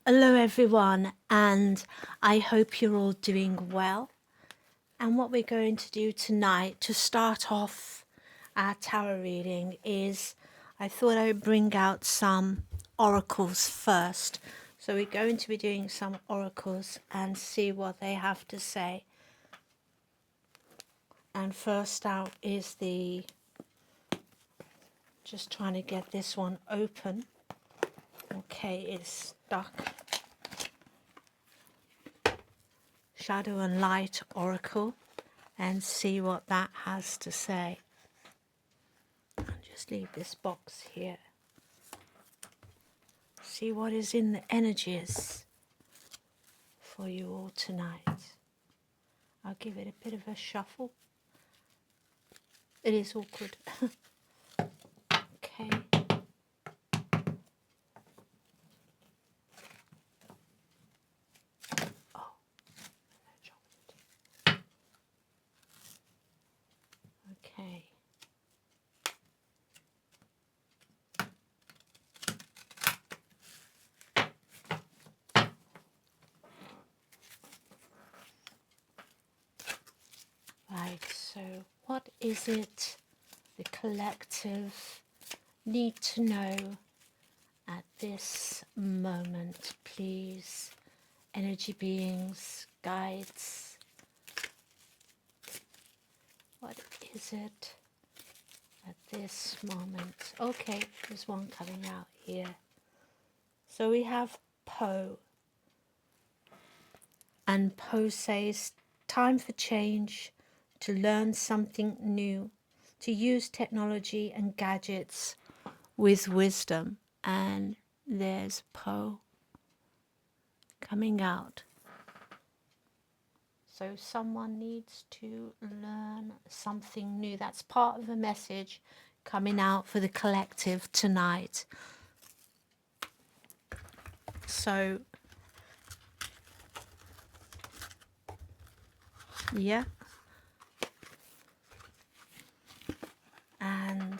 Hello everyone, and I hope you're all doing well. And what we're going to do tonight to start off our tarot reading is I thought I would bring out some oracles first. So we're going to be doing some oracles and see what they have to say. And first out is just trying to get this one open. Okay, it's stuck. Shadow and Light Oracle, and see what that has to say. I'll just leave this box here. See what is in the energies for you all tonight. I'll give it a bit of a shuffle. It is awkward. Okay. Oh. Okay. Right, so what is it the collective need to know at this moment, please? Energy beings, guides, what is it at this moment? Okay, there's one coming out here. So we have Poe, and Poe says, time for change, to learn something new, to use technology and gadgets with wisdom. And there's Poe coming out. So someone needs to learn something new. That's part of the message coming out for the collective tonight. So, yeah. And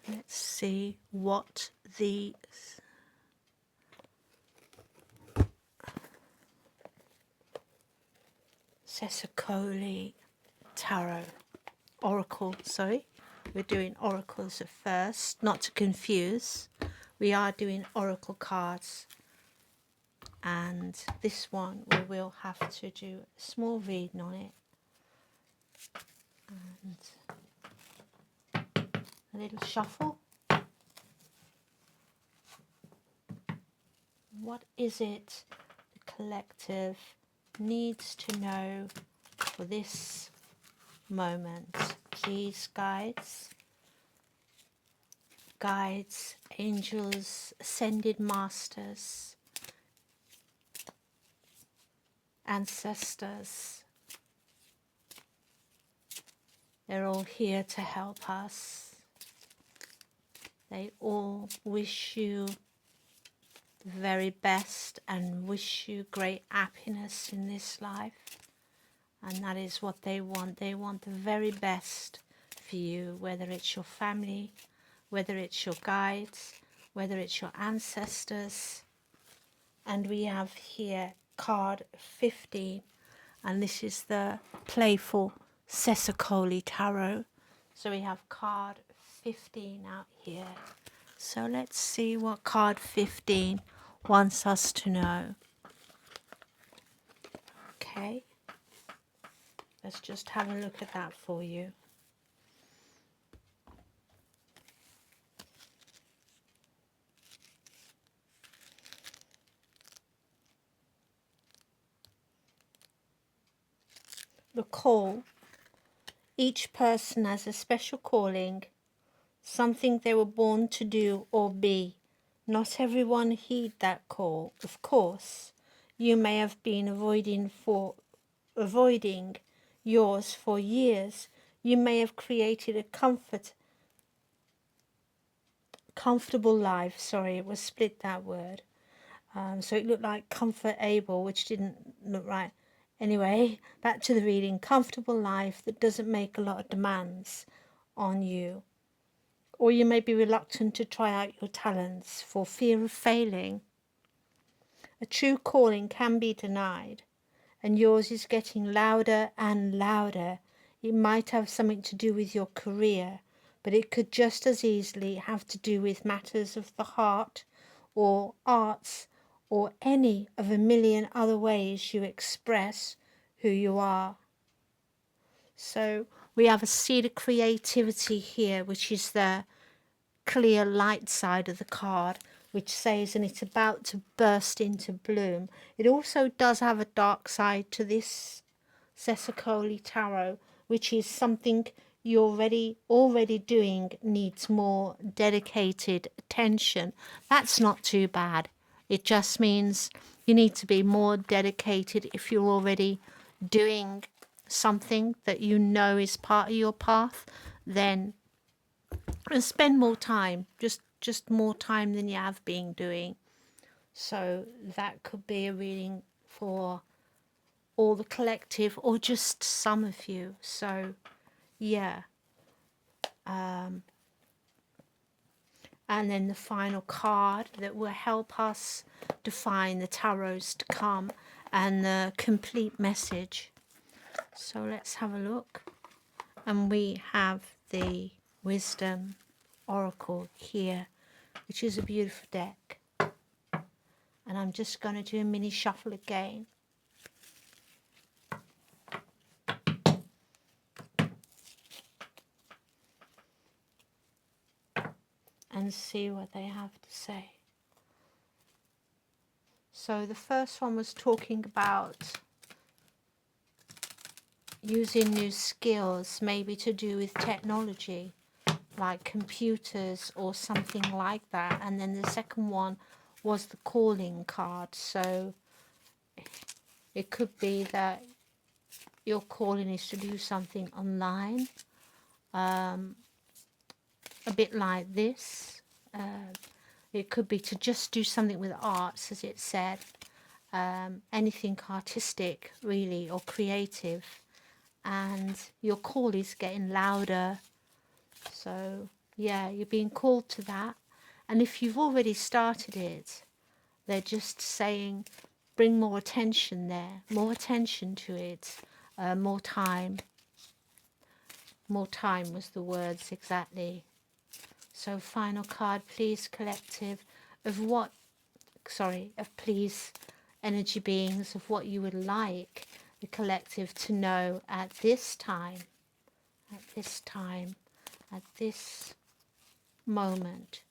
let's see what the Sesacoli Tarot Oracle, sorry. We're doing oracles at first, not to confuse. We are doing oracle cards. And this one we will have to do a small reading on it. And a little shuffle. What is it the collective needs to know for this moment? Please, guides, angels, ascended masters, ancestors. They're all here to help us. They all wish you the very best and wish you great happiness in this life. And that is what they want. They want the very best for you, whether it's your family, whether it's your guides, whether it's your ancestors. And we have here card 15, and this is the playful Sesacoli Tarot. So we have card 15 out here. So let's see what card 15 wants us to know. Okay. Let's just have a look at that for you. The call. Each person has a special calling, something they were born to do or be. Not everyone heed that call. Of course, you may have been avoiding yours for years. You may have created a comfortable life. Sorry, it was split, that word. So it looked like comfortable, which didn't look right. Anyway, back to the reading. Comfortable life that doesn't make a lot of demands on you. Or you may be reluctant to try out your talents for fear of failing. A true calling can be denied, and yours is getting louder and louder. It might have something to do with your career, but it could just as easily have to do with matters of the heart or arts or any of a million other ways you express who you are. So we have a seed of creativity here, which is the clear light side of the card, which says, and it's about to burst into bloom. It also does have a dark side to this Sesicoli Tarot, which is something you're already doing needs more dedicated attention. That's not too bad. It just means you need to be more dedicated if you're already doing something that you know is part of your path, then spend more time, just more time than you have been doing. So that could be a reading for all the collective or just some of you. So yeah, and then the final card that will help us define the tarots to come and the complete message. So let's have a look. And we have the Wisdom Oracle here, which is a beautiful deck. And I'm just going to do a mini shuffle again. And see what they have to say. So the first one was talking about using new skills, maybe to do with technology, like computers or something like that. And then the second one was the calling card. So it could be that your calling is to do something online, a bit like this. It could be to just do something with arts, as it said, anything artistic really or creative, and your call is getting louder. So yeah, you're being called to that. And if you've already started it, they're just saying bring more attention there, more attention to it, more time. More time was the words exactly. So final card, please, collective, of please, energy beings, of what you would like the collective to know at this time, at this moment,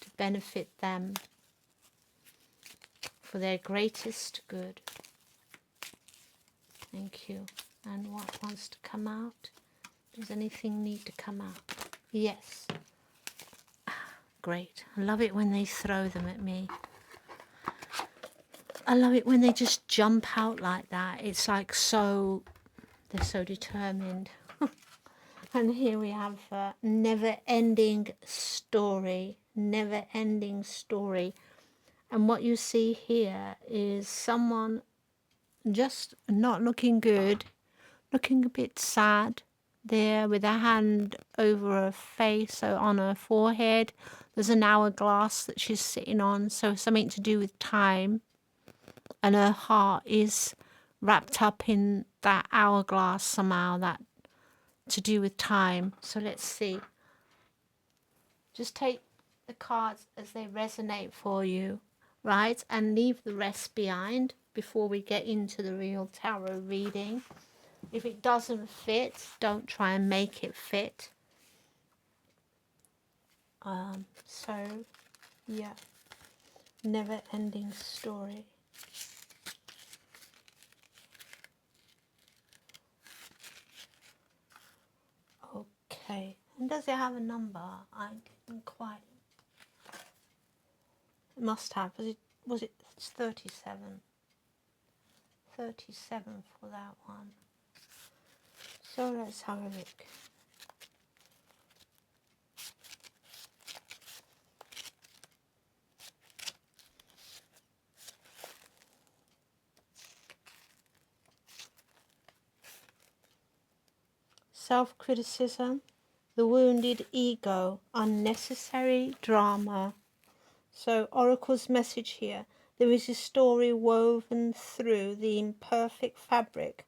to benefit them for their greatest good. Thank you. And what wants to come out? Does anything need to come out? Yes. Great. I love it when they throw them at me. I love it when they just jump out like that. It's like they're so determined. And here we have a never-ending story. Never-ending story. And what you see here is someone just not looking good, looking a bit sad there with a hand over her face, so on her forehead. There's an hourglass that she's sitting on, so something to do with time. And her heart is wrapped up in that hourglass somehow, that to do with time. So let's see. Just take the cards as they resonate for you, right? And leave the rest behind before we get into the real tarot reading. If it doesn't fit, don't try and make it fit. So, yeah. Never-ending story. Okay. And does it have a number? I didn't quite. It must have. Was it 37? 37 for that one. So let's have a look. Self-criticism, the wounded ego, unnecessary drama. So Oracle's message here, There is a story woven through the imperfect fabric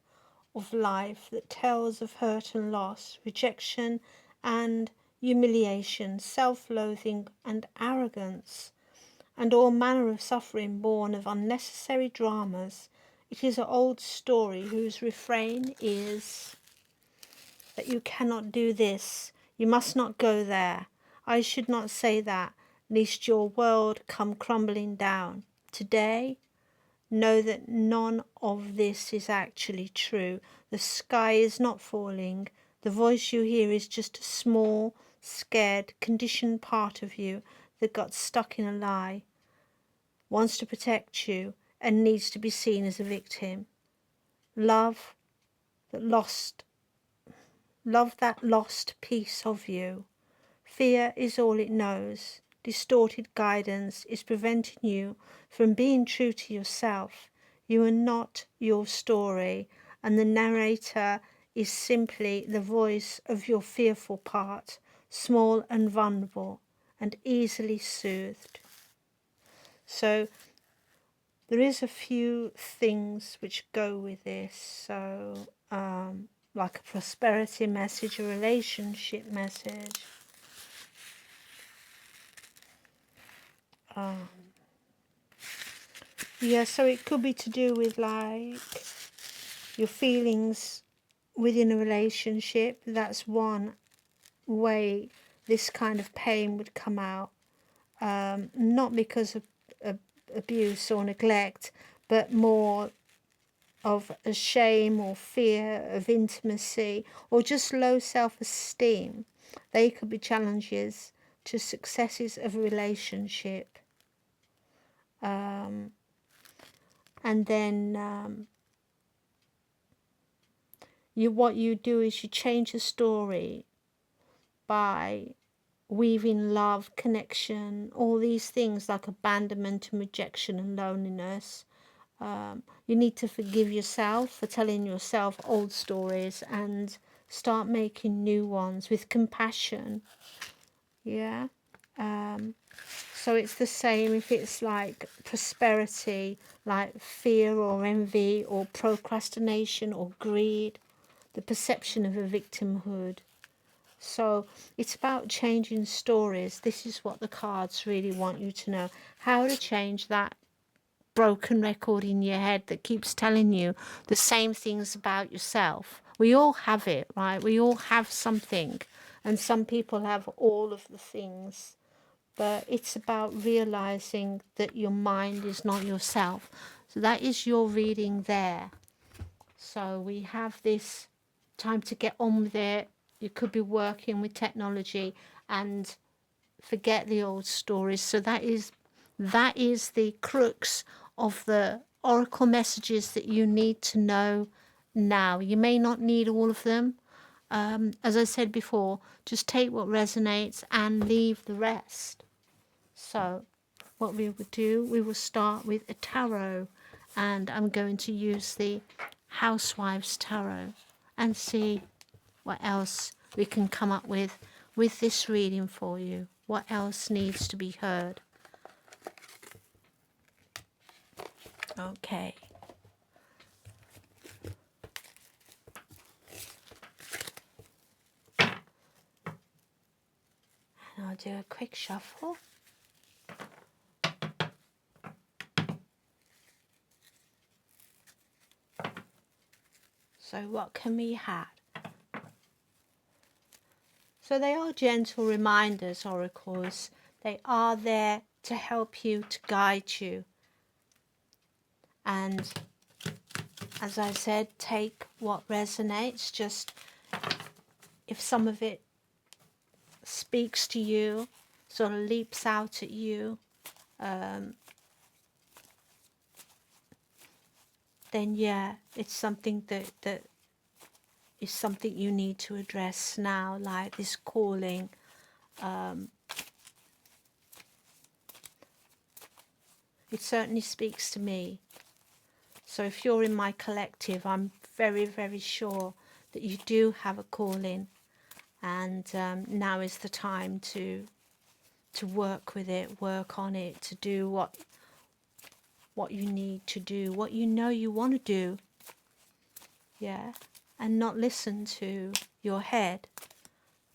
of life that tells of hurt and loss, rejection and humiliation, self-loathing and arrogance, and all manner of suffering born of unnecessary dramas. It is an old story whose refrain is that you cannot do this, you must not go there, I should not say that, lest your world come crumbling down. Today, know that none of this is actually true. The sky is not falling. The voice you hear is just a small, scared, conditioned part of you that got stuck in a lie, wants to protect you, and needs to be seen as a victim. Love that lost piece of you. Fear is all it knows. Distorted guidance is preventing you from being true to yourself. You are not your story, and the narrator is simply the voice of your fearful part, small and vulnerable and easily soothed. So there is a few things which go with this. So like a prosperity message, a relationship message. Yeah, so it could be to do with like your feelings within a relationship. That's one way this kind of pain would come out. Not because of abuse or neglect, but more of a shame or fear of intimacy or just low self-esteem. They could be challenges to successes of a relationship. And then what you do is you change the story by weaving love, connection, all these things like abandonment and rejection and loneliness. You need to forgive yourself for telling yourself old stories and start making new ones with compassion. Yeah. So it's the same if it's like prosperity, like fear or envy or procrastination or greed, the perception of a victimhood. So it's about changing stories. This is what the cards really want you to know. How to change that broken record in your head that keeps telling you the same things about yourself. We all have it, right? We all have something. And some people have all of the things. But it's about realizing that your mind is not yourself. So that is your reading there. So we have this time to get on with it. You could be working with technology and forget the old stories. So that is the crux of the oracle messages that you need to know now. You may not need all of them. As I said before, just take what resonates and leave the rest. So what we will do, we will start with a tarot, and I'm going to use the Housewives Tarot and see what else we can come up with this reading for you. What else needs to be heard? Okay. And I'll do a quick shuffle. So what can we have? So they are gentle reminders, oracles. They are there to help you, to guide you. And as I said, take what resonates. Just if some of it speaks to you, sort of leaps out at you, then yeah, it's something that is something you need to address now, like this calling. It certainly speaks to me. So if you're in my collective, I'm very, very sure that you do have a calling, and now is the time to work with it, work on it, to do what you need to do, what you know you want to do. Yeah, and not listen to your head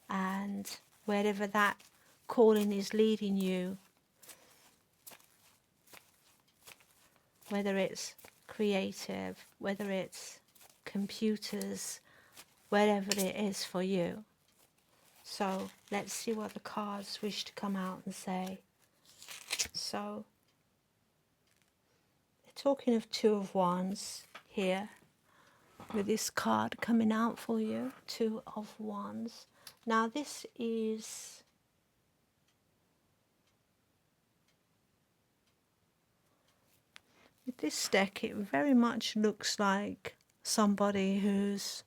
and wherever that calling is leading you, whether it's creative, whether it's computers, wherever it is for you. So let's see what the cards wish to come out and say. So they're talking of Two of Wands here, with this card coming out for you, Two of Wands. Now this is, with this deck, it very much looks like somebody who's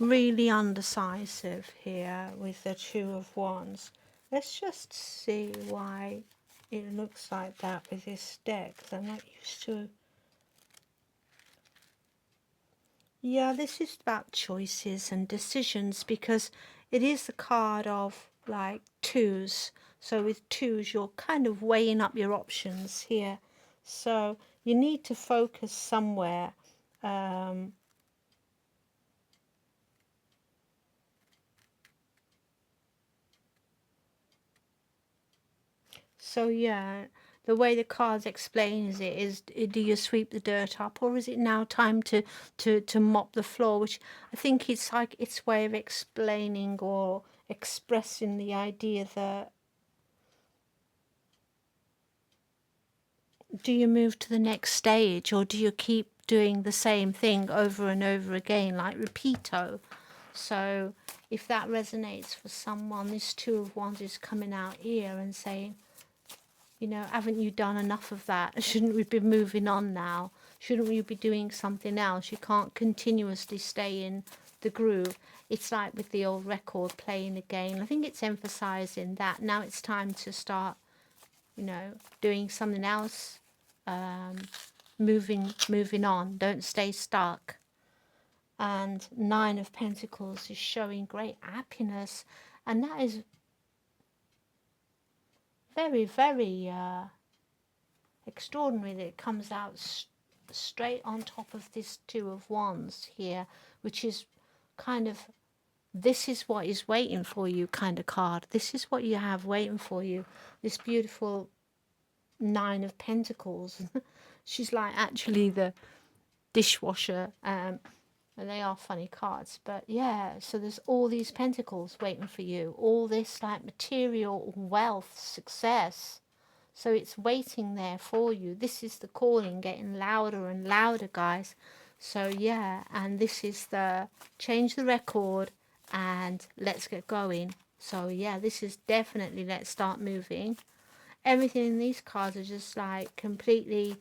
really undecisive here with the Two of Wands. Let's just see why it looks like that with this deck, 'cause I'm not used to. Yeah, this is about choices and decisions, because it is the card of like twos. So with twos, you're kind of weighing up your options here. So you need to focus somewhere. So yeah, the way the cards explains it is, do you sweep the dirt up, or is it now time to mop the floor? Which I think it's like its way of explaining or expressing the idea that, do you move to the next stage, or do you keep doing the same thing over and over again, like repeato? So if that resonates for someone, this Two of Wands is coming out here and saying, you know, haven't you done enough of that? Shouldn't we be moving on now? Shouldn't we be doing something else? You can't continuously stay in the groove. It's like with the old record, playing again. I think it's emphasizing that now it's time to start, you know, doing something else, moving on. Don't stay stuck. And Nine of Pentacles is showing great happiness, and that is very, very extraordinary that it comes out straight on top of this Two of Wands here, which is kind of, this is what is waiting for you kind of card. This is what you have waiting for you. This beautiful Nine of Pentacles. She's like actually the dishwasher, and they are funny cards, but yeah, so there's all these pentacles waiting for you, all this like material wealth, success. So it's waiting there for you. This is the calling getting louder and louder, guys. So yeah, and this is the change the record and let's get going. So yeah, this is definitely let's start moving. Everything in these cards are just like completely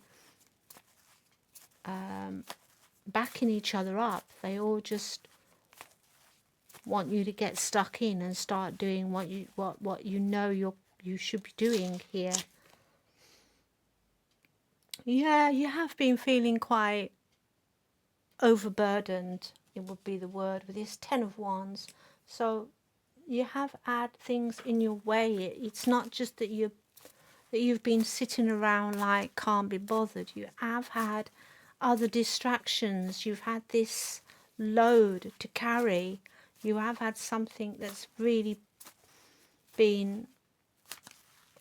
backing each other up. They all just want you to get stuck in and start doing what you know you should be doing here. Yeah, you have been feeling quite overburdened, it would be the word, with this Ten of Wands. So you have had things in your way. It's not just that you've been sitting around like can't be bothered. You have had other distractions. You've had this load to carry. You have had something that's really been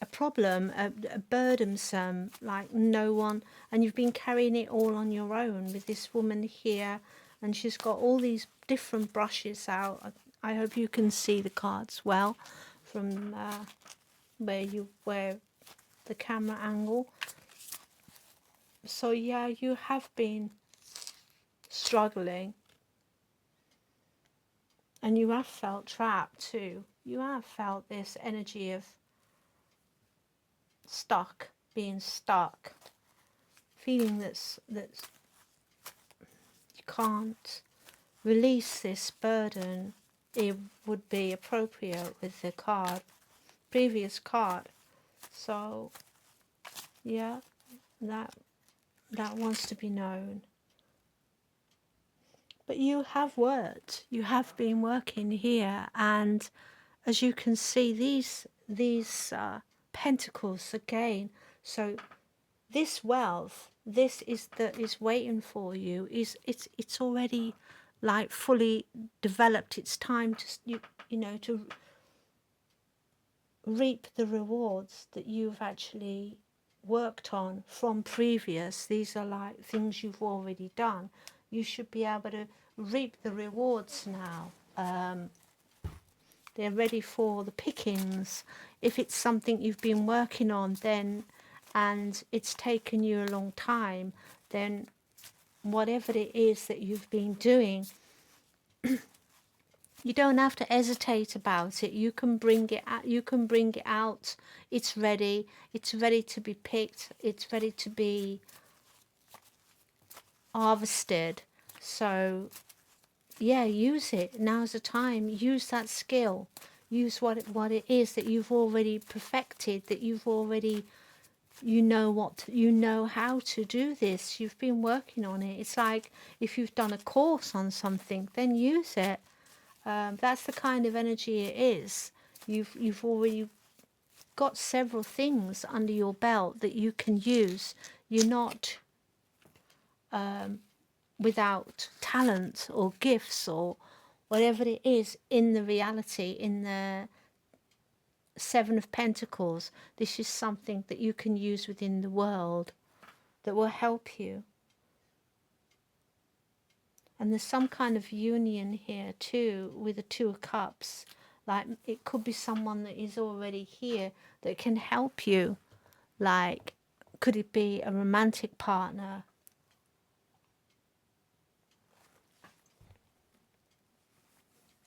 a problem, a burdensome, like no one, and you've been carrying it all on your own with this woman here, and she's got all these different brushes out. I hope you can see the cards well from where the camera angle. So yeah, you have been struggling, and you have felt trapped too. You have felt this energy of stuck, being stuck, feeling that you can't release this burden. It would be appropriate with the previous card. So yeah, that wants to be known. But you have worked, you have been working here, and as you can see, these Pentacles again. So this wealth, this is that is waiting for you. It's already like fully developed. It's time to you know, to reap the rewards that you've actually worked on from previous. These are like things you've already done. You should be able to reap the rewards now. They're ready for the pickings. If it's something you've been working on, then, and it's taken you a long time, then whatever it is that you've been doing, you don't have to hesitate about it. You can bring it out. You can bring it out. It's ready. It's ready to be picked. It's ready to be harvested. So yeah, use it. Now's the time. Use that skill. Use what it is that you've already perfected, that you've already, you know how to do this. You've been working on it. It's like if you've done a course on something, then use it. That's the kind of energy it is. You've already got several things under your belt that you can use. You're not without talent or gifts or whatever it is in the reality, in the Seven of Pentacles. This is something that you can use within the world that will help you. And there's some kind of union here too with the Two of Cups. Like it could be someone that is already here that can help you. Like, could it be a romantic partner?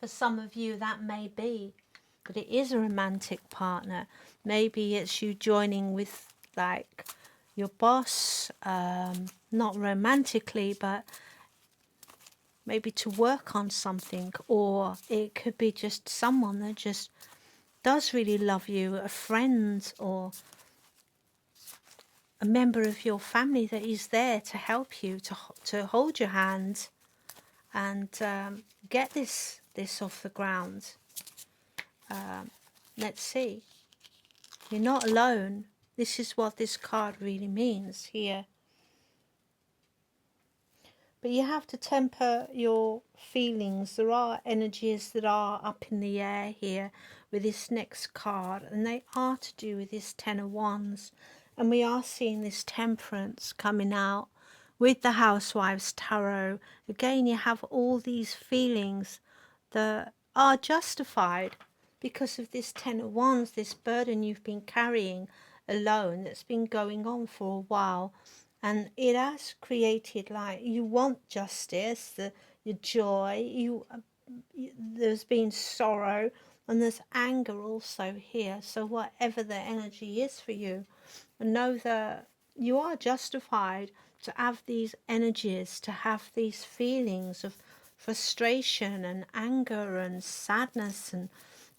For some of you that may be, but it is a romantic partner. Maybe it's you joining with like your boss, not romantically, but maybe to work on something. Or it could be just someone that just does really love you, a friend or a member of your family that is there to help you, to hold your hand and get this off the ground. Let's see. You're not alone. This is what this card really means here. But you have to temper your feelings. There are energies that are up in the air here with this next card, and they are to do with this Ten of Wands. And we are seeing this temperance coming out with the Housewives Tarot. Again, you have all these feelings that are justified because of this Ten of Wands, this burden you've been carrying alone that's been going on for a while. And it has created, like, you want justice, your joy, there's been sorrow, and there's anger also here. So whatever the energy is for you, know that you are justified to have these energies, to have these feelings of frustration and anger and sadness and,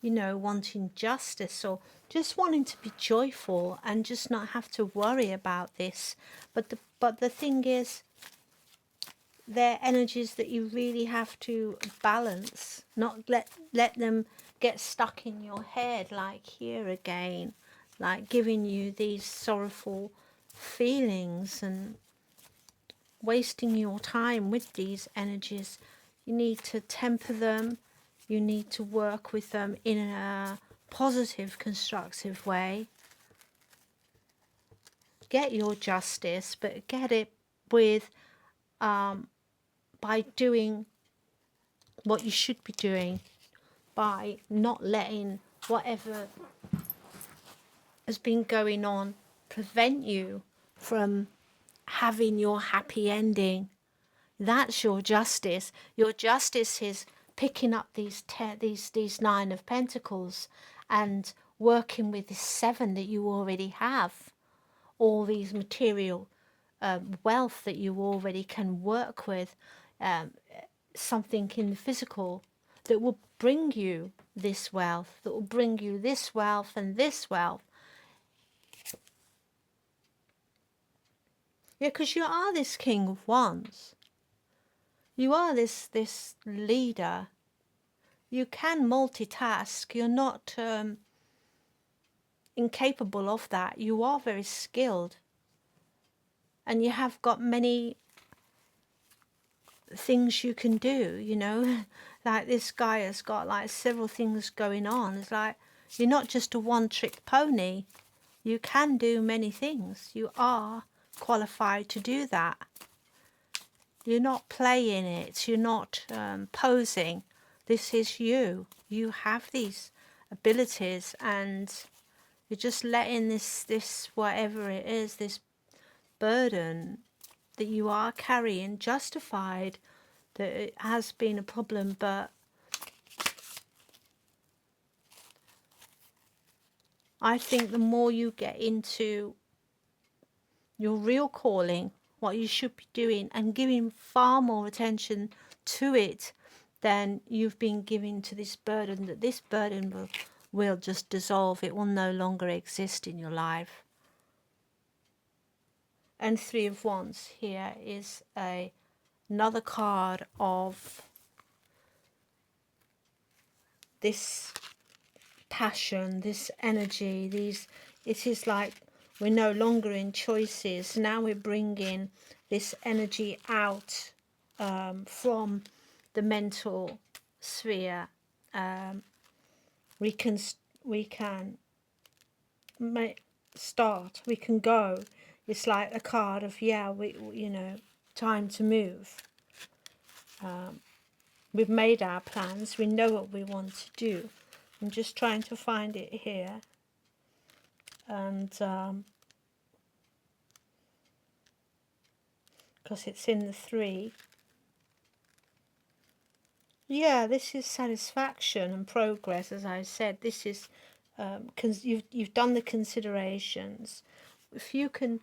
you know, wanting justice or just wanting to be joyful and just not have to worry about this. But the thing is, they're energies that you really have to balance, not let them get stuck in your head, like here again, like giving you these sorrowful feelings and wasting your time with these energies. You need to temper them. You need to work with them in a positive, constructive way. Get your justice, but get it with by doing what you should be doing, by not letting whatever has been going on prevent you from having your happy ending. That's your justice. Your justice is picking up these Nine of Pentacles and working with this Seven that you already have, all these material wealth that you already can work with, something in the physical that will bring you this wealth, that will bring you this wealth and this wealth. Yeah, because you are this King of Wands. You are this leader. You can multitask. You're not incapable of that. You are very skilled, and you have got many things you can do, you know. Like this guy has got like several things going on. It's like you're not just a one-trick pony. You can do many things. You are qualified to do that. You're not playing it. You're not posing. This is you. You have these abilities, and you're just letting this whatever it is, this burden that you are carrying, justified that it has been a problem, but I think the more you get into your real calling, what you should be doing, and giving far more attention to it than you've been giving to this burden, that this burden will just dissolve. It will no longer exist in your life. And Three of Wands here is another card of this passion, this energy, it is like we're no longer in choices. Now we're bringing this energy out from the mental sphere. We can start, we can go. It's like a card of, yeah, you know, time to move. We've made our plans, we know what we want to do. I'm just trying to find it here, and because it's in the 3. Yeah, this is satisfaction and progress. As I said, this is you've done the considerations. If you can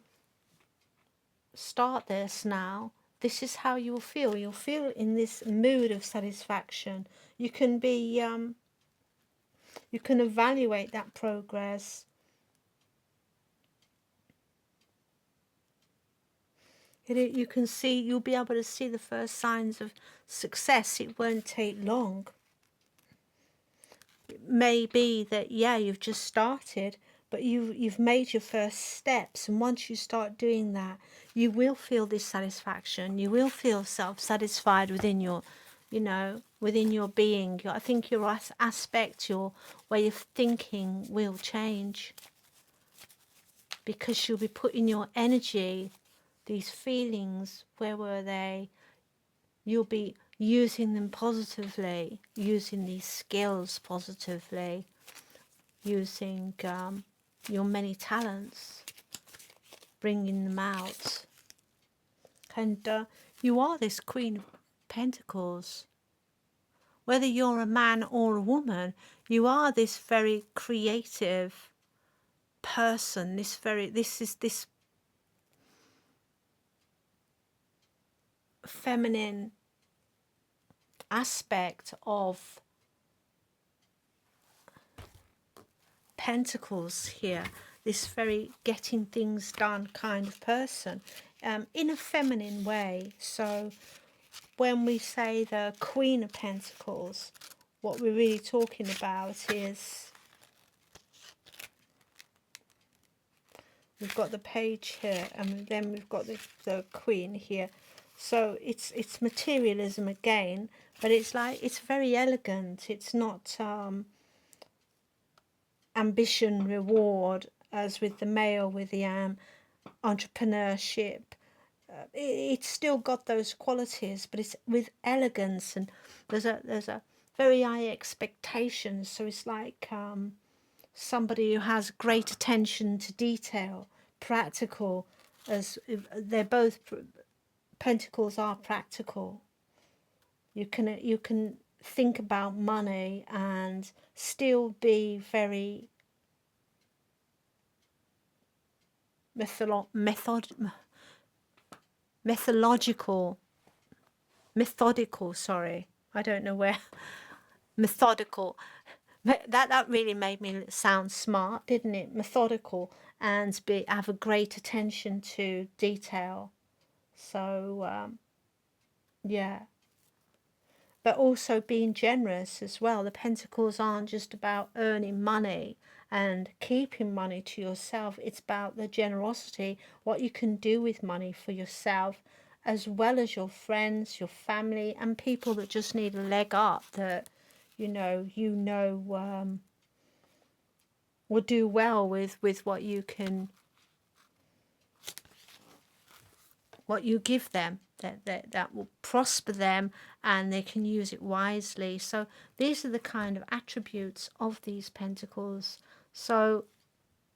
start this now, this is how you'll feel. You'll feel in this mood of satisfaction. You can be you can evaluate that progress. You can see, you'll be able to see the first signs of success. It won't take long. It may be that, yeah, you've just started, but you've made your first steps, and once you start doing that, you will feel this satisfaction. You will feel self-satisfied within your, you know, within your being. I think your aspect, your way of thinking will change, because you'll be putting your energy, these feelings, where were they? You'll be using them positively, using these skills positively, using your many talents, bringing them out. And you are this Queen of Pentacles. Whether you're a man or a woman, you are this very creative person, this feminine aspect of Pentacles here, this very getting things done kind of person, in a feminine way. So when we say the Queen of Pentacles, what we're really talking about is, we've got the Page here, and then we've got the Queen here. So it's materialism again, but it's like, it's very elegant. It's not ambition, reward, as with the male, with the entrepreneurship. It's still got those qualities, but it's with elegance, and there's a very high expectations. So it's like somebody who has great attention to detail, practical, as they're both, Pentacles are practical. You can think about money and still be very methodical, sorry, I don't know where, methodical, that really made me sound smart, didn't it? Methodical, and have a great attention to detail. So yeah, but also being generous as well. The Pentacles aren't just about earning money and keeping money to yourself. It's about the generosity, what you can do with money for yourself, as well as your friends, your family, and people that just need a leg up, that will do well with what you can, what you give them, that will prosper them, and they can use it wisely. So these are the kind of attributes of these pentacles. So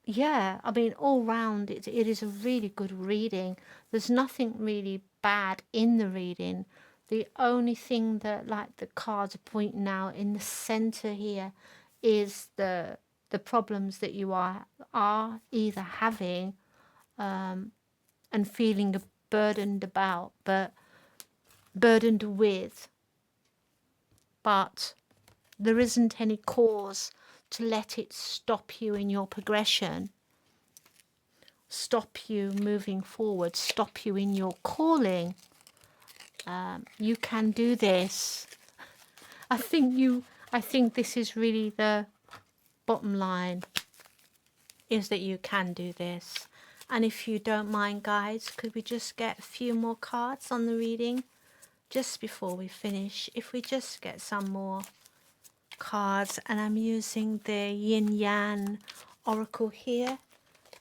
yeah, I mean, all round it is a really good reading. There's nothing really bad in the reading. The only thing that, like, the cards are pointing out in the center here is the problems that you are either having and feeling burdened about, but burdened with, but there isn't any cause to let it stop you in your progression, stop you moving forward, stop you in your calling. You can do this. I think this is really the bottom line, is that you can do this. And if you don't mind, guys, could we just get a few more cards on the reading just before we finish? If we just get some more cards, and I'm using the Yin Yang Oracle here,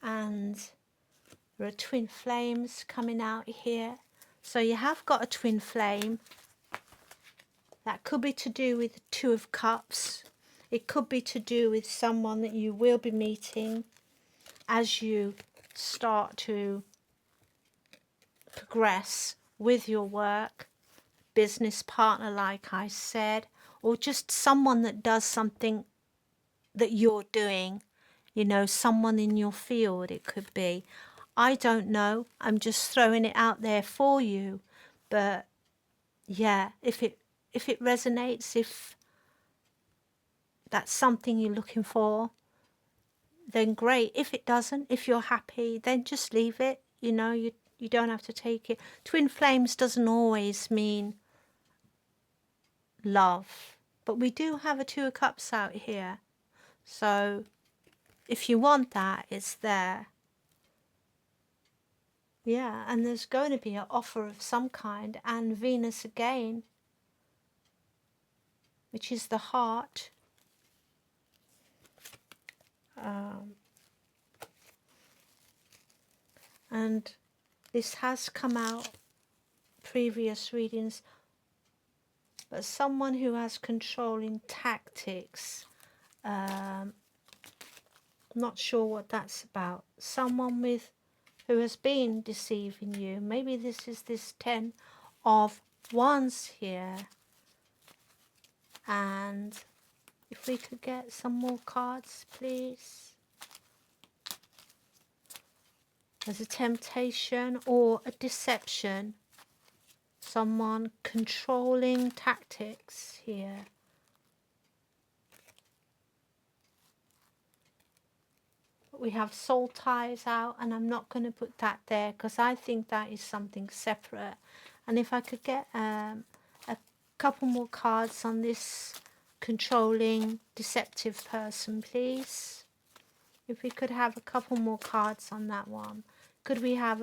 and there are twin flames coming out here. So you have got a twin flame. That could be to do with the Two of Cups. It could be to do with someone that you will be meeting as you start to progress with your work. Business partner, like I said, or just someone that does something that you're doing. Someone in your field, it could be. I don't know. I'm just throwing it out there for you. But yeah, if it resonates, if that's something you're looking for, then great. If it doesn't, if you're happy, then just leave it. You don't have to take it. Twin flames doesn't always mean love, but we do have a Two of Cups out here. So if you want that, it's there. Yeah, and there's going to be an offer of some kind, and Venus again, which is the heart. And this has come out previous readings, but someone who has controlling tactics. Not sure what that's about. Someone who has been deceiving you. Maybe this is this 10 of Wands here. And if we could get some more cards, please. There's a temptation or a deception. Someone controlling tactics here. We have soul ties out, and I'm not going to put that there because I think that is something separate. And if I could get a couple more cards on this controlling, deceptive person, please. If we could have a couple more cards on that one. Could we have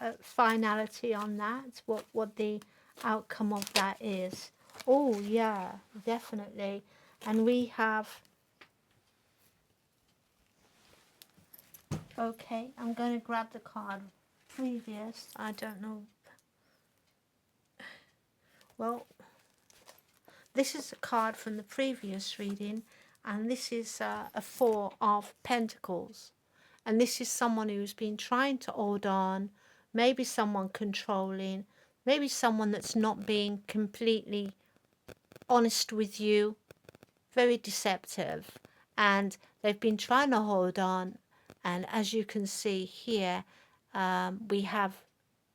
a finality on that? What the outcome of that is? Oh, yeah, definitely. And we have... Okay, I'm going to grab the card previous. I don't know. Well, this is a card from the previous reading, and this is a Four of Pentacles. And this is someone who's been trying to hold on, maybe someone controlling, maybe someone that's not being completely honest with you, very deceptive, and they've been trying to hold on. And as you can see here, we have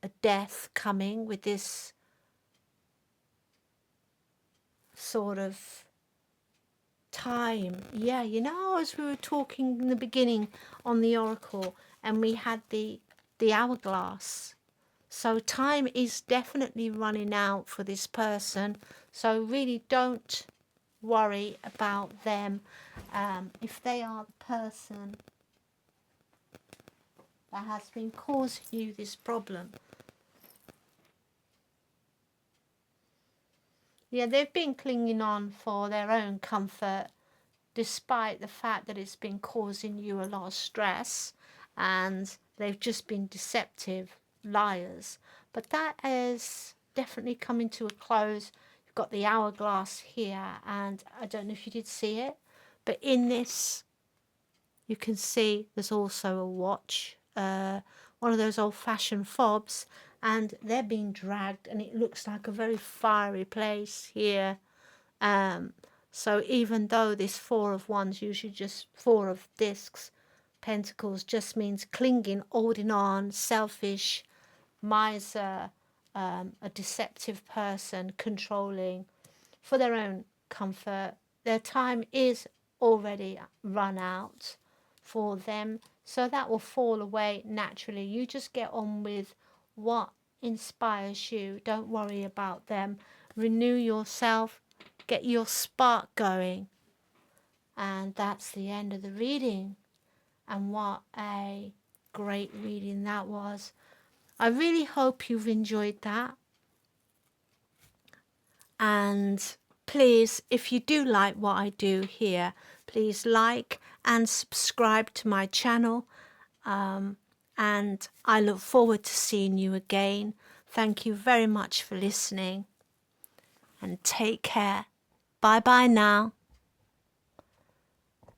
a death coming with this sort of time. Yeah, as we were talking in the beginning on the oracle, and we had the hourglass. So time is definitely running out for this person. So really don't worry about them if they are the person that has been causing you this problem. Yeah, they've been clinging on for their own comfort, despite the fact that it's been causing you a lot of stress, and they've just been deceptive liars. But that is definitely coming to a close. You've got the hourglass here, and I don't know if you did see it, but in this you can see there's also a watch, one of those old-fashioned fobs, and they're being dragged, and it looks like a very fiery place here. So even though this Four of Wands, usually just Four of Discs, Pentacles, just means clinging, holding on, selfish, miser, a deceptive person, controlling for their own comfort. Their time is already run out for them, so that will fall away naturally. You just get on with what inspires you. Don't worry about them. Renew yourself, get your spark going, and that's the end of the reading. And what a great reading that was. I really hope you've enjoyed that. And please, if you do like what I do here, please like and subscribe to my channel. And I look forward to seeing you again. Thank you very much for listening, and take care. Bye bye now.